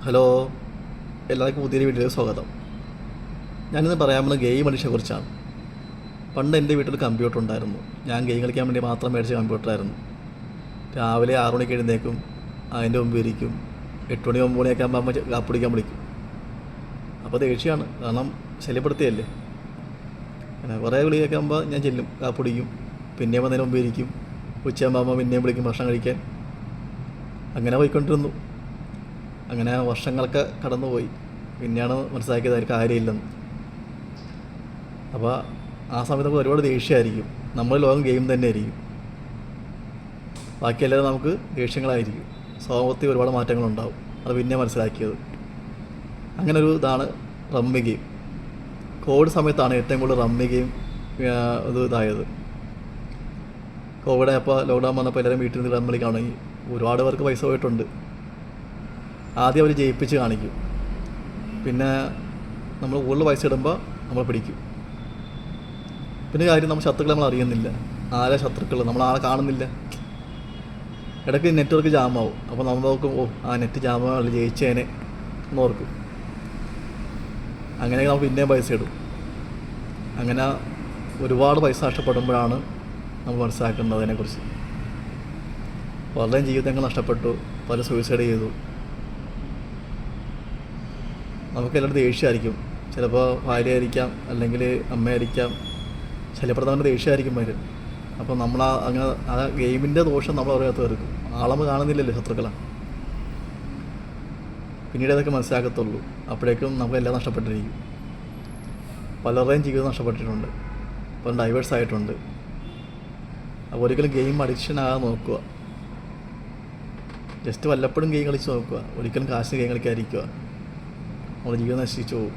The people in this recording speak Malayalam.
ഹലോ, എല്ലാവർക്കും പുതിയൊരു വീഡിയോയിലേക്ക് സ്വാഗതം. ഞാനിന്ന് പറയാൻ പോകുന്നത് ഗെയിം അഡിക്ഷനെക്കുറിച്ചാണ്. പണ്ട് എൻ്റെ വീട്ടിൽ കമ്പ്യൂട്ടർ ഉണ്ടായിരുന്നു. ഞാൻ ഗെയിം കളിക്കാൻ വേണ്ടി മാത്രം മേടിച്ച കമ്പ്യൂട്ടറായിരുന്നു. രാവിലെ 6 മണിക്ക് എഴുന്നേക്കും, അതിൻ്റെ മുമ്പ് ഇരിക്കും. 8 മണി 9 മണിയൊക്കെ ആകുമ്പോൾ അമ്മ കാപ്പിടിക്കാൻ വിളിക്കും. അപ്പോൾ ദേഷ്യമാണ്, കാരണം ശല്യപ്പെടുത്തിയല്ലേ. അങ്ങനെ കുറേ വിളിയൊക്കെ ആകുമ്പോൾ ഞാൻ ചെല്ലും, കാപ്പിടിക്കും. പിന്നെയും വന്നതിന് മുമ്പ് ഇരിക്കും. ഉച്ചയാകുമ്പോൾ അമ്മ പിന്നെയും വിളിക്കും ഭക്ഷണം കഴിക്കാൻ. അങ്ങനെ പോയിക്കൊണ്ടിരുന്നു. അങ്ങനെ വർഷങ്ങളൊക്കെ കടന്നുപോയി. പിന്നെയാണ് മനസ്സിലാക്കിയത് അതിൽ കാര്യമില്ലെന്ന്. അപ്പോൾ ആ സമയത്ത് നമുക്ക് ഒരുപാട് ദേഷ്യമായിരിക്കും. നമ്മുടെ ലോകം ഗെയിം തന്നെ ആയിരിക്കും. ബാക്കിയെല്ലാവരും നമുക്ക് ദേഷ്യങ്ങളായിരിക്കും. സ്വഭാവത്തിൽ ഒരുപാട് മാറ്റങ്ങളുണ്ടാവും. അത് പിന്നെ മനസ്സിലാക്കിയത്. അങ്ങനെ ഒരു ഇതാണ് റമ്മി ഗെയിം. കോവിഡ് സമയത്താണ് ഏറ്റവും കൂടുതൽ റമ്മി ഗെയിം ഇതായത്. കോവിഡ് അപ്പോൾ ലോക്ക്ഡൗൺ വന്നപ്പോൾ എല്ലാവരും വീട്ടിൽ നിന്ന് റമ്മി കളിക്കാൻ തുടങ്ങി. ഒരുപാട് പേർക്ക് പൈസ പോയിട്ടുണ്ട്. ആദ്യം അവർ ജയിപ്പിച്ച് കാണിക്കും. പിന്നെ നമ്മൾ കൂടുതൽ പൈസ ഇടുമ്പോൾ നമ്മൾ പിടിക്കും. പിന്നെ കാര്യം നമ്മൾ ശത്രുക്കളെ നമ്മൾ അറിയുന്നില്ല. ആരാ ശത്രുക്കൾ, നമ്മൾ ആളെ കാണുന്നില്ല. ഇടയ്ക്ക് നെറ്റ്വർക്ക് ജാമാവും. അപ്പോൾ നമ്മൾ നോക്കും, ആ നെറ്റ് ജാമാവല്ല, ജയിച്ചേനെ എന്ന് ഓർക്കും. അങ്ങനെ നമ്മൾ പിന്നെയും പൈസ ഇടും. അങ്ങനെ ഒരുപാട് പൈസ നഷ്ടപ്പെടുമ്പോഴാണ് നമ്മൾ മനസ്സിലാക്കുന്നത് അതിനെക്കുറിച്ച്. പലരുടെയും ജീവിതങ്ങൾ നഷ്ടപ്പെട്ടു, പല സൂയിസൈഡ് ചെയ്തു. നമുക്കെല്ലാവരും ദേഷ്യമായിരിക്കും. ചിലപ്പോൾ ഭാര്യയായിരിക്കാം, അല്ലെങ്കിൽ അമ്മയായിരിക്കാം. ശല്യപ്പെടുന്നവൻ്റെ ദേഷ്യമായിരിക്കും വരും. അപ്പോൾ നമ്മൾ അങ്ങനെ ആ ഗെയിമിൻ്റെ ദോഷം നമ്മൾ അറിയാത്ത തീർക്കും. ആളമ്മ കാണുന്നില്ലല്ലോ ശത്രുക്കളെ. പിന്നീട് അതൊക്കെ മനസ്സിലാക്കത്തുള്ളൂ. അപ്പോഴേക്കും നമുക്കെല്ലാം നഷ്ടപ്പെട്ടിരിക്കും. പലരുടെയും ജീവിതം നഷ്ടപ്പെട്ടിട്ടുണ്ട്, പല ഡൈവേഴ്സ് ആയിട്ടുണ്ട്. അപ്പോൾ ഒരിക്കലും ഗെയിം അഡിക്ഷൻ ആകാൻ നോക്കുക. ജസ്റ്റ് വല്ലപ്പോഴും ഗെയിം കളിച്ച് നോക്കുക. ഒരിക്കലും കാശിന് ഗെയിം കളിക്കാതിരിക്കുക. നമ്മുടെ ജീവിതം നശിച്ചു പോകും.